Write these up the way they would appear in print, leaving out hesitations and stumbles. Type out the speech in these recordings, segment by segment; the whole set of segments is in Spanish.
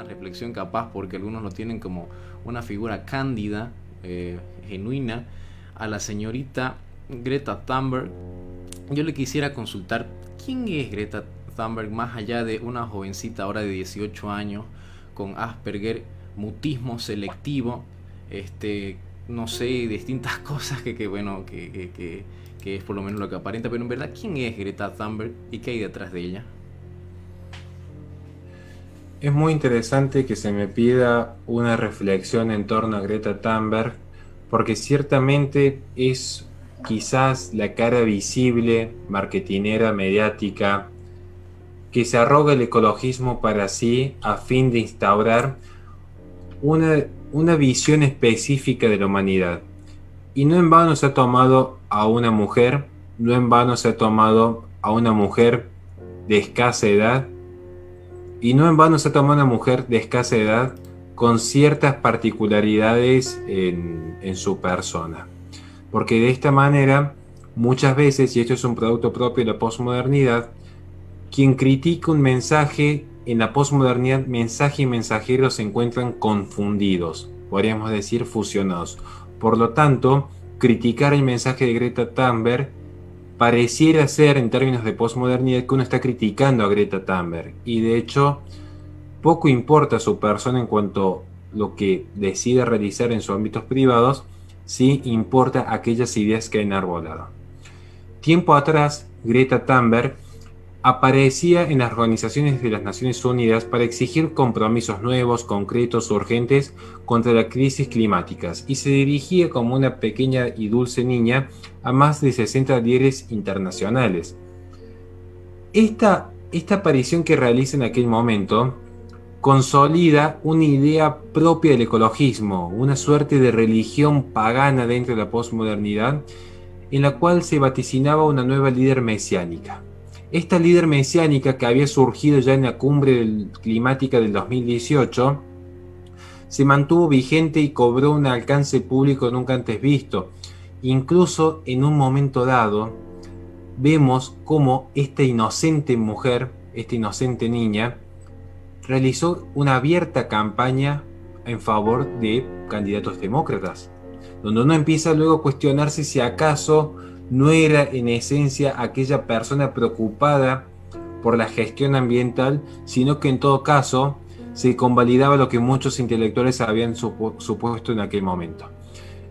una reflexión capaz, porque algunos lo tienen como una figura cándida, genuina, a la señorita Greta Thunberg. Yo le quisiera consultar, ¿quién es Greta Thunberg más allá de una jovencita ahora de 18 años con Asperger, mutismo selectivo, no sé, distintas cosas bueno, que es por lo menos lo que aparenta, pero en verdad, ¿quién es Greta Thunberg y qué hay detrás de ella? Es muy interesante que se me pida una reflexión en torno a Greta Thunberg, porque ciertamente es quizás la cara visible, marketinera, mediática, que se arroga el ecologismo para sí a fin de instaurar una visión específica de la humanidad. Y no en vano se ha tomado a una mujer, no en vano se ha tomado a una mujer de escasa edad, y no en vano se toma una mujer de escasa edad con ciertas particularidades en su persona. Porque de esta manera, muchas veces, y esto es un producto propio de la posmodernidad, quien critica un mensaje en la posmodernidad, mensaje y mensajero se encuentran confundidos, podríamos decir fusionados. Por lo tanto, criticar el mensaje de Greta Thunberg pareciera ser, en términos de posmodernidad, que uno está criticando a Greta Thunberg. Y de hecho, poco importa su persona en cuanto a lo que decide realizar en sus ámbitos privados, sí importa aquellas ideas que ha enarbolado. Tiempo atrás, Greta Thunberg aparecía en las organizaciones de las Naciones Unidas para exigir compromisos nuevos, concretos, urgentes contra las crisis climáticas y se dirigía como una pequeña y dulce niña a más de 60 líderes internacionales. Esta aparición que realiza en aquel momento consolida una idea propia del ecologismo, una suerte de religión pagana dentro de la posmodernidad, en la cual se vaticinaba una nueva líder mesiánica. Esta líder mesiánica, que había surgido ya en la cumbre climática del 2018, se mantuvo vigente y cobró un alcance público nunca antes visto. Incluso en un momento dado, vemos cómo esta inocente mujer, esta inocente niña, realizó una abierta campaña en favor de candidatos demócratas, donde uno empieza luego a cuestionarse si acaso no era en esencia aquella persona preocupada por la gestión ambiental, sino que en todo caso se convalidaba lo que muchos intelectuales habían supuesto en aquel momento.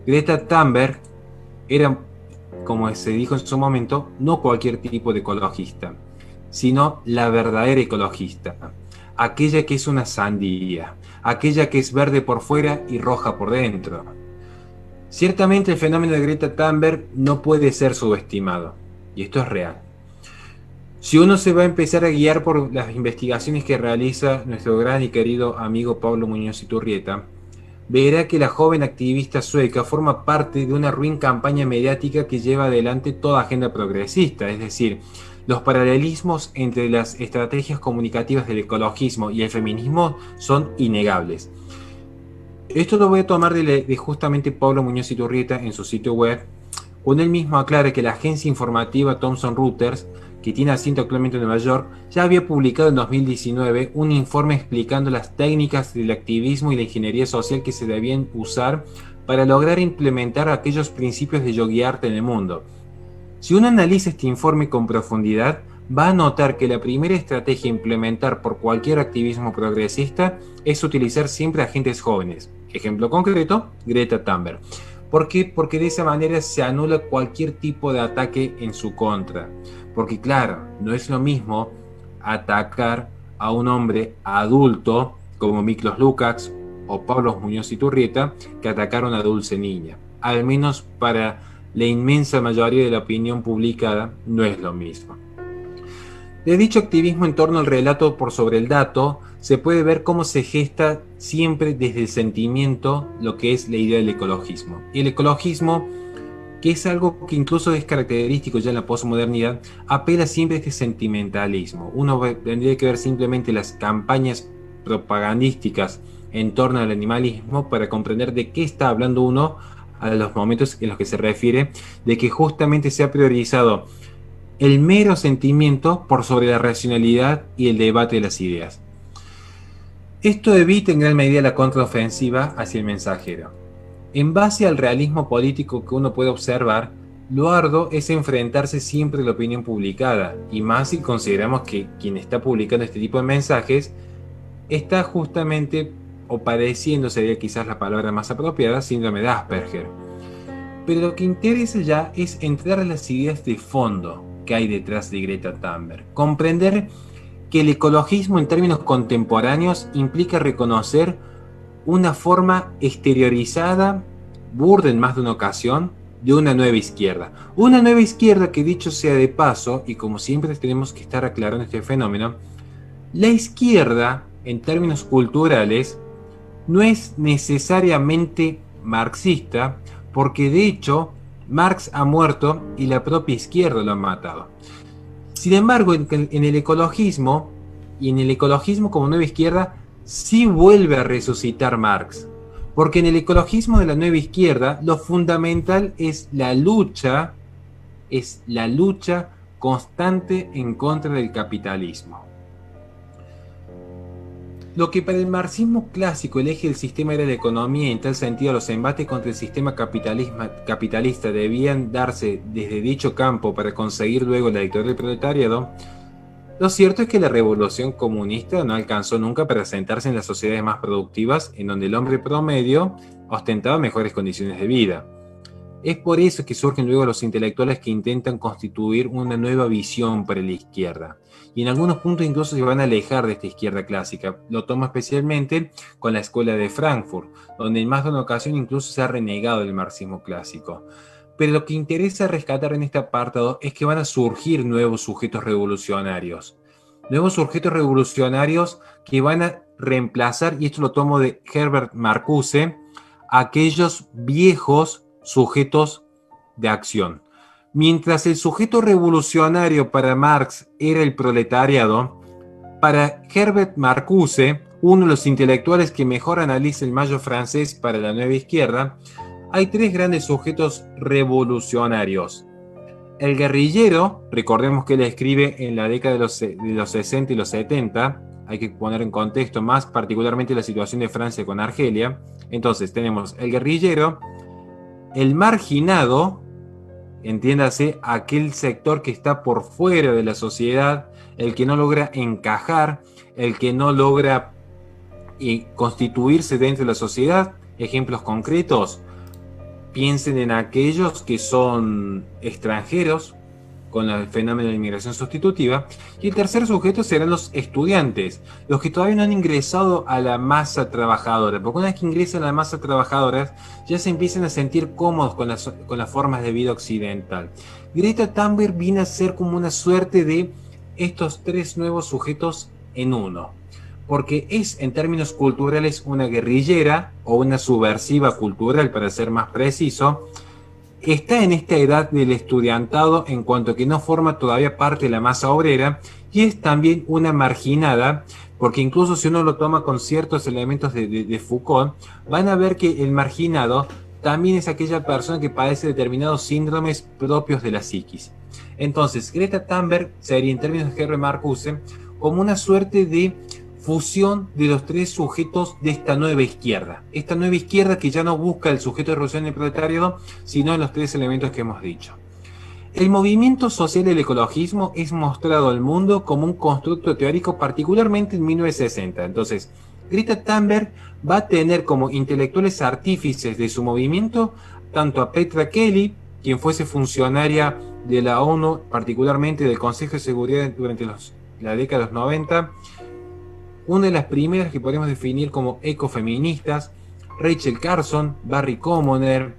Greta Thunberg era, como se dijo en su momento, no cualquier tipo de ecologista, sino la verdadera ecologista, aquella que es una sandía, aquella que es verde por fuera y roja por dentro. Ciertamente el fenómeno de Greta Thunberg no puede ser subestimado, y esto es real. Si uno se va a empezar a guiar por las investigaciones que realiza nuestro gran y querido amigo Pablo Muñoz Iturrieta, verá que la joven activista sueca forma parte de una ruin campaña mediática que lleva adelante toda agenda progresista, es decir, los paralelismos entre las estrategias comunicativas del ecologismo y el feminismo son innegables. Esto lo voy a tomar de justamente Pablo Muñoz Iturrieta en su sitio web, cuando él mismo aclara que la agencia informativa Thomson Reuters, que tiene asiento actualmente en Nueva York, ya había publicado en 2019 un informe explicando las técnicas del activismo y la ingeniería social que se debían usar para lograr implementar aquellos principios de yogi art en el mundo. Si uno analiza este informe con profundidad, va a notar que la primera estrategia a implementar por cualquier activismo progresista es utilizar siempre agentes jóvenes. Ejemplo concreto, Greta Thunberg. ¿Por qué? Porque de esa manera se anula cualquier tipo de ataque en su contra. Porque claro, no es lo mismo atacar a un hombre adulto como Miklos Lukács o Pablo Muñoz Iturrieta que atacar a una dulce niña. Al menos para la inmensa mayoría de la opinión publicada no es lo mismo. De dicho activismo en torno al relato por sobre el dato, se puede ver cómo se gesta siempre desde el sentimiento lo que es la idea del ecologismo. Y el ecologismo, que es algo que incluso es característico ya en la posmodernidad, apela siempre a este sentimentalismo. Uno tendría que ver simplemente las campañas propagandísticas en torno al animalismo para comprender de qué está hablando uno a los momentos en los que se refiere, de que justamente se ha priorizado el mero sentimiento por sobre la racionalidad y el debate de las ideas. Esto evita en gran medida la contraofensiva hacia el mensajero. En base al realismo político que uno puede observar, lo arduo es enfrentarse siempre a la opinión publicada, y más si consideramos que quien está publicando este tipo de mensajes está justamente, o padeciendo, sería quizás la palabra más apropiada, síndrome de Asperger. Pero lo que interesa ya es entrar a las ideas de fondo que hay detrás de Greta Thunberg. Comprender que el ecologismo en términos contemporáneos implica reconocer una forma exteriorizada, burda en más de una ocasión, de una nueva izquierda. Una nueva izquierda que, dicho sea de paso, y como siempre tenemos que estar aclarando este fenómeno, la izquierda, en términos culturales, no es necesariamente marxista, porque de hecho Marx ha muerto y la propia izquierda lo ha matado. Sin embargo, en el ecologismo, y en el ecologismo como nueva izquierda, sí vuelve a resucitar Marx. Porque en el ecologismo de la nueva izquierda, lo fundamental es la lucha constante en contra del capitalismo. Lo que para el marxismo clásico el eje del sistema era la economía, y en tal sentido los embates contra el sistema capitalista debían darse desde dicho campo para conseguir luego la victoria del proletariado, lo cierto es que la revolución comunista no alcanzó nunca para sentarse en las sociedades más productivas, en donde el hombre promedio ostentaba mejores condiciones de vida. Es por eso que surgen luego los intelectuales que intentan constituir una nueva visión para la izquierda. Y en algunos puntos incluso se van a alejar de esta izquierda clásica. Lo tomo especialmente con la escuela de Frankfurt, donde en más de una ocasión incluso se ha renegado del marxismo clásico. Pero lo que interesa rescatar en este apartado es que van a surgir nuevos sujetos revolucionarios. Nuevos sujetos revolucionarios que van a reemplazar, y esto lo tomo de Herbert Marcuse, aquellos viejos sujetos de acción. Mientras el sujeto revolucionario para Marx era el proletariado, para Herbert Marcuse, uno de los intelectuales que mejor analiza el mayo francés para la nueva izquierda, hay tres grandes sujetos revolucionarios. El guerrillero, recordemos que él escribe en la década de los 60 y los 70, hay que poner en contexto más particularmente la situación de Francia con Argelia. Entonces tenemos el guerrillero, el marginado, entiéndase, aquel sector que está por fuera de la sociedad, el que no logra encajar, el que no logra constituirse dentro de la sociedad. Ejemplos concretos: piensen en aquellos que son extranjeros, con el fenómeno de la inmigración sustitutiva. Y el tercer sujeto serán los estudiantes, los que todavía no han ingresado a la masa trabajadora, porque una vez que ingresan a la masa trabajadora ya se empiezan a sentir cómodos con las formas de vida occidental. Greta Thunberg viene a ser como una suerte de estos tres nuevos sujetos en uno, porque es en términos culturales una guerrillera o una subversiva cultural, para ser más preciso. Está en esta edad del estudiantado en cuanto que no forma todavía parte de la masa obrera, y es también una marginada, porque incluso si uno lo toma con ciertos elementos de Foucault, van a ver que el marginado también es aquella persona que padece determinados síndromes propios de la psiquis. Entonces, Greta Thunberg sería, en términos de Herbert Marcuse, como una suerte de fusión de los tres sujetos de esta nueva izquierda que ya no busca el sujeto de revolución del proletariado, sino en los tres elementos que hemos dicho. El movimiento social del ecologismo es mostrado al mundo como un constructo teórico, particularmente en 1960. Entonces, Greta Thunberg va a tener como intelectuales artífices de su movimiento tanto a Petra Kelly, quien fuese funcionaria de la ONU, particularmente del Consejo de Seguridad durante la década de los 90, una de las primeras que podemos definir como ecofeministas, Rachel Carson, Barry Commoner.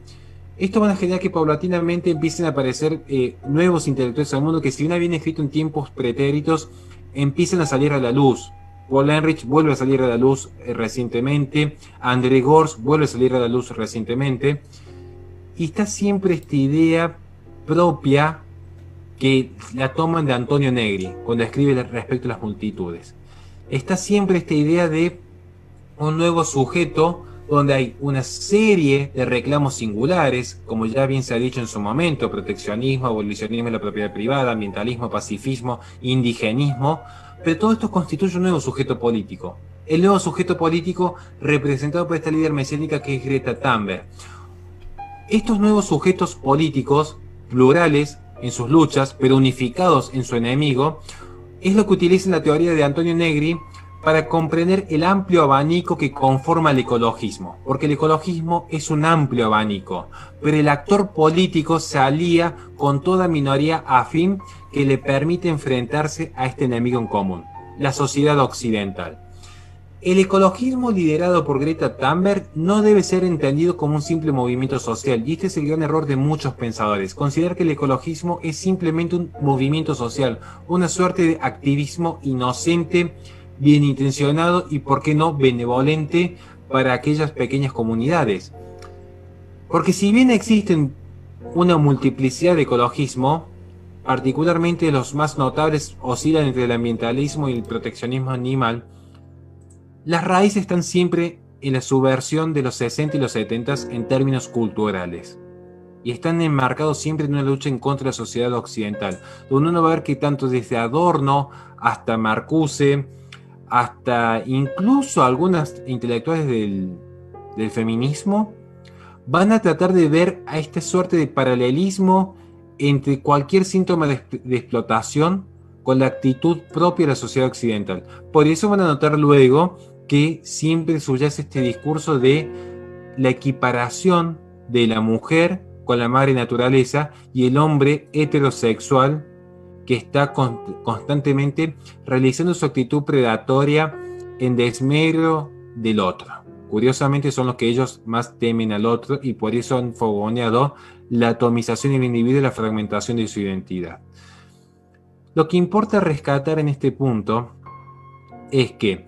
Esto van a generar que paulatinamente empiecen a aparecer nuevos intelectuales al mundo que, si bien habían escrito en tiempos pretéritos, empiezan a salir a la luz. Paul Ehrlich vuelve a salir a la luz recientemente, André Gorz vuelve a salir a la luz recientemente, y está siempre esta idea propia que la toman de Antonio Negri cuando escribe respecto a las multitudes. Está siempre esta idea de un nuevo sujeto donde hay una serie de reclamos singulares, como ya bien se ha dicho en su momento: proteccionismo, abolicionismo de la propiedad privada, ambientalismo, pacifismo, indigenismo, pero todo esto constituye un nuevo sujeto político. el nuevo sujeto político representado por esta líder mesiánica que es Greta Thunberg. Estos nuevos sujetos políticos, plurales en sus luchas, pero unificados en su enemigo, es lo que utiliza la teoría de Antonio Negri para comprender el amplio abanico que conforma el ecologismo, porque el ecologismo es un amplio abanico, pero el actor político se alía con toda minoría afín que le permite enfrentarse a este enemigo en común, la sociedad occidental. El ecologismo liderado por Greta Thunberg no debe ser entendido como un simple movimiento social, y este es el gran error de muchos pensadores, considerar que el ecologismo es simplemente un movimiento social, una suerte de activismo inocente, bien intencionado y, por qué no, benevolente para aquellas pequeñas comunidades. Porque si bien existen una multiplicidad de ecologismo, particularmente los más notables oscilan entre el ambientalismo y el proteccionismo animal, las raíces están siempre en la subversión de los 60 y los 70 en términos culturales. Y están enmarcados siempre en una lucha en contra de la sociedad occidental, donde uno va a ver que tanto desde Adorno hasta Marcuse, hasta incluso algunas intelectuales del feminismo, van a tratar de ver a esta suerte de paralelismo entre cualquier síntoma de explotación con la actitud propia de la sociedad occidental. Por eso van a notar luego que siempre subyace este discurso de la equiparación de la mujer con la madre naturaleza y el hombre heterosexual que está constantemente realizando su actitud predatoria en desmedro del otro. Curiosamente son los que ellos más temen al otro y por eso han fogoneado la atomización del individuo y la fragmentación de su identidad. Lo que importa rescatar en este punto es que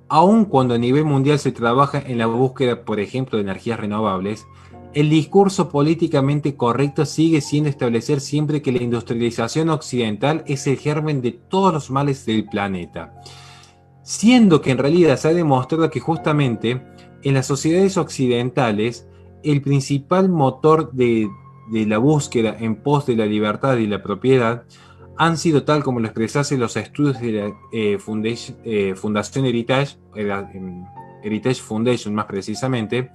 aun cuando a nivel mundial se trabaja en la búsqueda, por ejemplo, de energías renovables, el discurso políticamente correcto sigue siendo establecer siempre que la industrialización occidental es el germen de todos los males del planeta. Siendo que en realidad se ha demostrado que justamente en las sociedades occidentales el principal motor de la búsqueda en pos de la libertad y la propiedad han sido, tal como lo expresasen los estudios de la Fundación Heritage, Heritage Foundation más precisamente,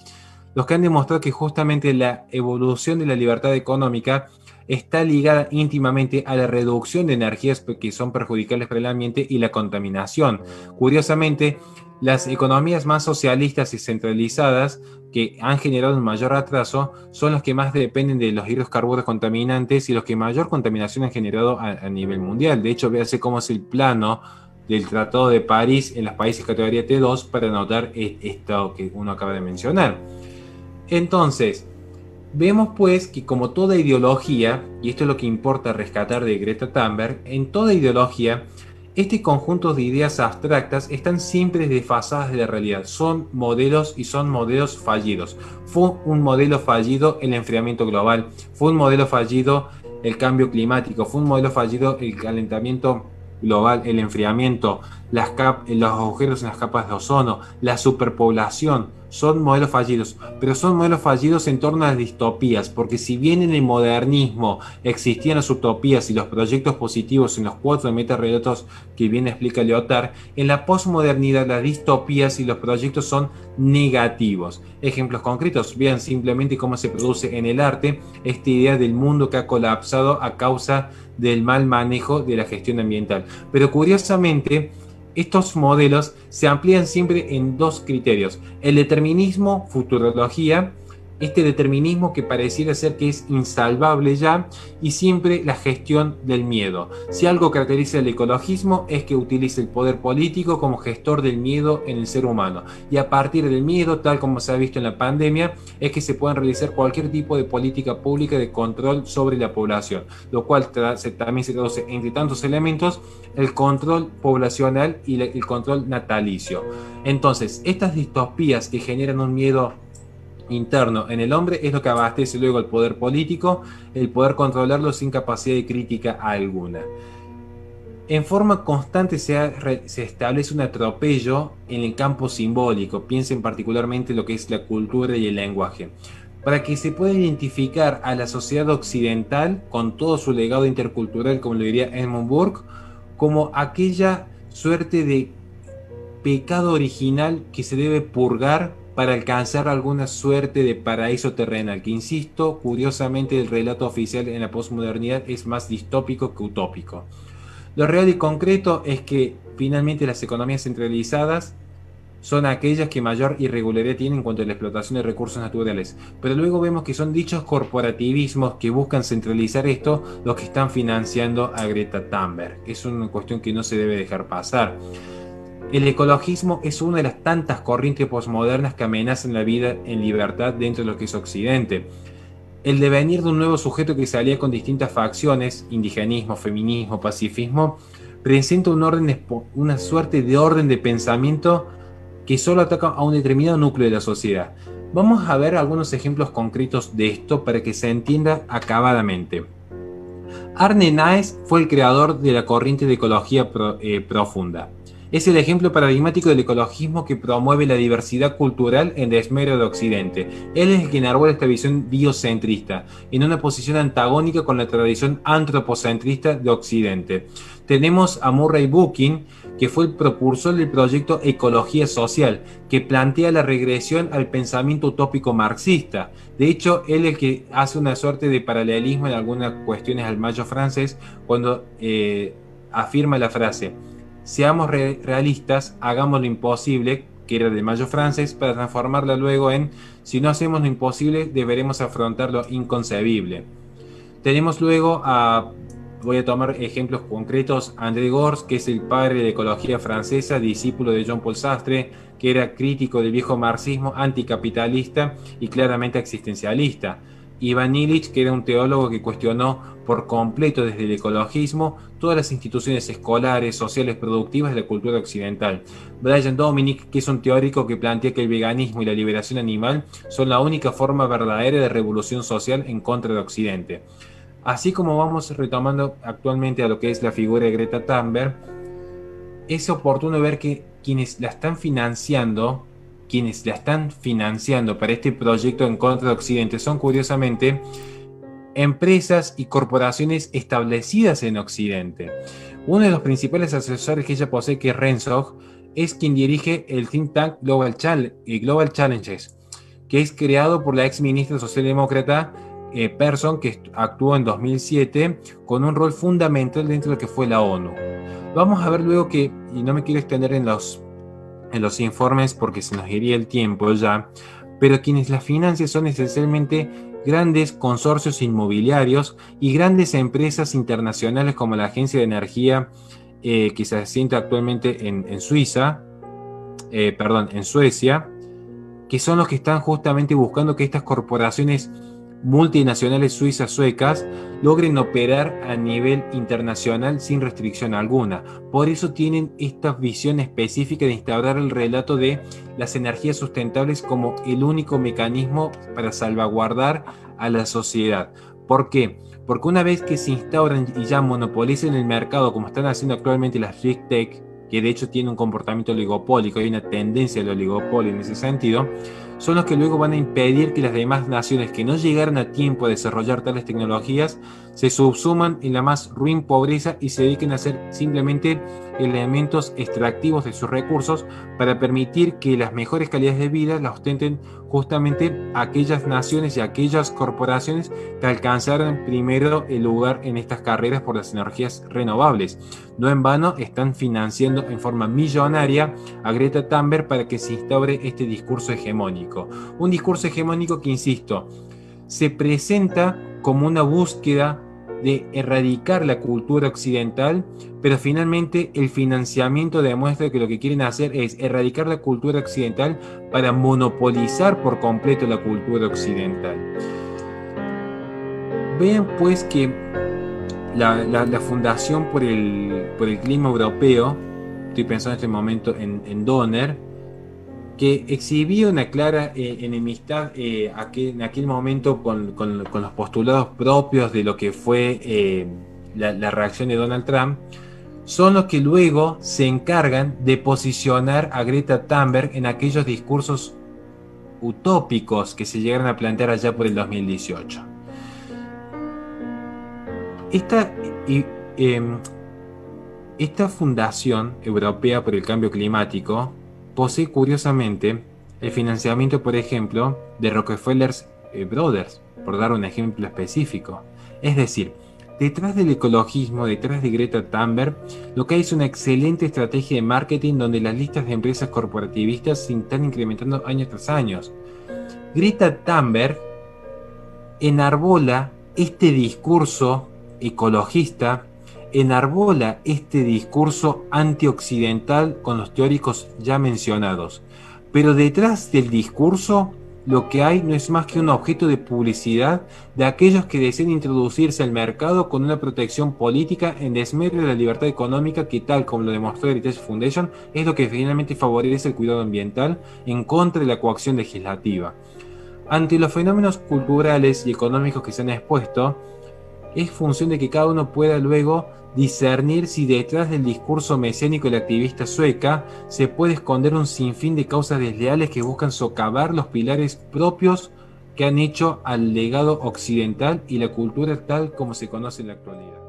los que han demostrado que justamente la evolución de la libertad económica está ligada íntimamente a la reducción de energías que son perjudiciales para el ambiente y la contaminación. Curiosamente, las economías más socialistas y centralizadas que han generado un mayor atraso son los que más dependen de los hidrocarburos contaminantes y los que mayor contaminación han generado a nivel mundial. De hecho, véase cómo es el plano del Tratado de París en los países categoría T2 para notar esto que uno acaba de mencionar. Entonces, vemos pues que como toda ideología, y esto es lo que importa rescatar de Greta Thunberg, en toda ideología, este conjunto de ideas abstractas están siempre desfasadas de la realidad. Son modelos y son modelos fallidos. Fue un modelo fallido el enfriamiento global, fue un modelo fallido el cambio climático, fue un modelo fallido el calentamiento global, el enfriamiento, los agujeros en las capas de ozono, la superpoblación. Son modelos fallidos, pero son modelos fallidos en torno a las distopías, porque si bien en el modernismo existían las utopías y los proyectos positivos en los 4 metarrelatos que bien explica Lyotard, en la posmodernidad las distopías y los proyectos son negativos. Ejemplos concretos, vean simplemente cómo se produce en el arte esta idea del mundo que ha colapsado a causa del mal manejo de la gestión ambiental. Pero curiosamente, estos modelos se amplían siempre en dos criterios: el determinismo, futurología, este determinismo que pareciera ser que es insalvable ya, y siempre la gestión del miedo. Si algo caracteriza el ecologismo es que utiliza el poder político como gestor del miedo en el ser humano, y a partir del miedo, tal como se ha visto en la pandemia, es que se pueden realizar cualquier tipo de política pública de control sobre la población, lo cual también se traduce entre tantos elementos el control poblacional y el control natalicio. Entonces, estas distopías que generan un miedo interno en el hombre es lo que abastece luego el poder político, el poder controlarlo sin capacidad de crítica alguna. En forma constante se establece un atropello en el campo simbólico. Piensen particularmente en lo que es la cultura y el lenguaje, para que se pueda identificar a la sociedad occidental con todo su legado intercultural, como lo diría Edmund Burke, como aquella suerte de pecado original que se debe purgar para alcanzar alguna suerte de paraíso terrenal, que insisto, curiosamente el relato oficial en la posmodernidad es más distópico que utópico. Lo real y concreto es que finalmente las economías centralizadas son aquellas que mayor irregularidad tienen en cuanto a la explotación de recursos naturales. Pero luego vemos que son dichos corporativismos que buscan centralizar esto los que están financiando a Greta Thunberg. Es una cuestión que no se debe dejar pasar. El ecologismo es una de las tantas corrientes posmodernas que amenazan la vida en libertad dentro de lo que es Occidente. El devenir de un nuevo sujeto que se alía con distintas facciones, indigenismo, feminismo, pacifismo, presenta una suerte de orden de pensamiento que solo ataca a un determinado núcleo de la sociedad. Vamos a ver algunos ejemplos concretos de esto para que se entienda acabadamente. Arne Naess fue el creador de la corriente de ecología profunda. Es el ejemplo paradigmático del ecologismo que promueve la diversidad cultural en desmedro de Occidente. Él es el que enarbola esta visión biocentrista, en una posición antagónica con la tradición antropocentrista de Occidente. Tenemos a Murray Bookchin, que fue el propulsor del proyecto Ecología Social, que plantea la regresión al pensamiento utópico marxista. De hecho, él es el que hace una suerte de paralelismo en algunas cuestiones al Mayo francés, cuando afirma la frase: seamos realistas, hagamos lo imposible, que era de Mayo francés, para transformarla luego en: si no hacemos lo imposible, deberemos afrontar lo inconcebible. Tenemos luego voy a tomar ejemplos concretos, André Gorz, que es el padre de la ecología francesa, discípulo de Jean-Paul Sartre, que era crítico del viejo marxismo, anticapitalista y claramente existencialista. Ivan Illich, que era un teólogo que cuestionó por completo desde el ecologismo todas las instituciones escolares, sociales, productivas de la cultura occidental. Brian Dominic, que es un teórico que plantea que el veganismo y la liberación animal son la única forma verdadera de revolución social en contra de Occidente. Así como vamos retomando actualmente a lo que es la figura de Greta Thunberg, es oportuno ver que quienes la están financiando para este proyecto en contra de Occidente son curiosamente empresas y corporaciones establecidas en Occidente. Uno de los principales asesores que ella posee, que es Renshaw, es quien dirige el think tank Global Challenges, que es creado por la ex ministra socialdemócrata Persson, que actuó en 2007 con un rol fundamental dentro de lo que fue la ONU. Vamos a ver luego que, y no me quiero extender en los informes porque se nos iría el tiempo ya, pero quienes la financian son esencialmente grandes consorcios inmobiliarios y grandes empresas internacionales como la Agencia de Energía que se asienta actualmente en Suecia, que son los que están justamente buscando que estas corporaciones multinacionales suecas logren operar a nivel internacional sin restricción alguna. Por eso tienen esta visión específica de instaurar el relato de las energías sustentables como el único mecanismo para salvaguardar a la sociedad. ¿Por qué? Porque una vez que se instauran y ya monopolicen el mercado, como están haciendo actualmente las Big Tech, que de hecho tienen un comportamiento oligopólico, hay una tendencia al oligopolio en ese sentido, son los que luego van a impedir que las demás naciones que no llegaron a tiempo a desarrollar tales tecnologías se subsuman en la más ruin pobreza y se dediquen a ser simplemente elementos extractivos de sus recursos para permitir que las mejores calidades de vida las ostenten justamente aquellas naciones y aquellas corporaciones que alcanzaron primero el lugar en estas carreras por las energías renovables. No en vano están financiando en forma millonaria a Greta Thunberg para que se instaure este discurso hegemónico. Un discurso hegemónico que, insisto, se presenta como una búsqueda de erradicar la cultura occidental, pero finalmente el financiamiento demuestra que lo que quieren hacer es erradicar la cultura occidental para monopolizar por completo la cultura occidental. Vean pues que la Fundación por el Clima Europeo, estoy pensando en este momento en Donner, que exhibía una clara enemistad en aquel momento con los postulados propios de lo que fue la reacción de Donald Trump, son los que luego se encargan de posicionar a Greta Thunberg en aquellos discursos utópicos que se llegaron a plantear allá por el 2018. Esta Fundación Europea por el Cambio Climático posee curiosamente el financiamiento, por ejemplo, de Rockefeller's Brothers, por dar un ejemplo específico. Es decir, detrás del ecologismo, detrás de Greta Thunberg, lo que hay es una excelente estrategia de marketing donde las listas de empresas corporativistas se están incrementando año tras año. Greta Thunberg enarbola este discurso ecologista, enarbola este discurso antioccidental con los teóricos ya mencionados. Pero detrás del discurso lo que hay no es más que un objeto de publicidad de aquellos que desean introducirse al mercado con una protección política en desmedro de la libertad económica que, tal como lo demostró Heritage Foundation, es lo que finalmente favorece el cuidado ambiental en contra de la coacción legislativa. Ante los fenómenos culturales y económicos que se han expuesto, es función de que cada uno pueda luego discernir si detrás del discurso mesiánico de la activista sueca se puede esconder un sinfín de causas desleales que buscan socavar los pilares propios que han hecho al legado occidental y la cultura tal como se conoce en la actualidad.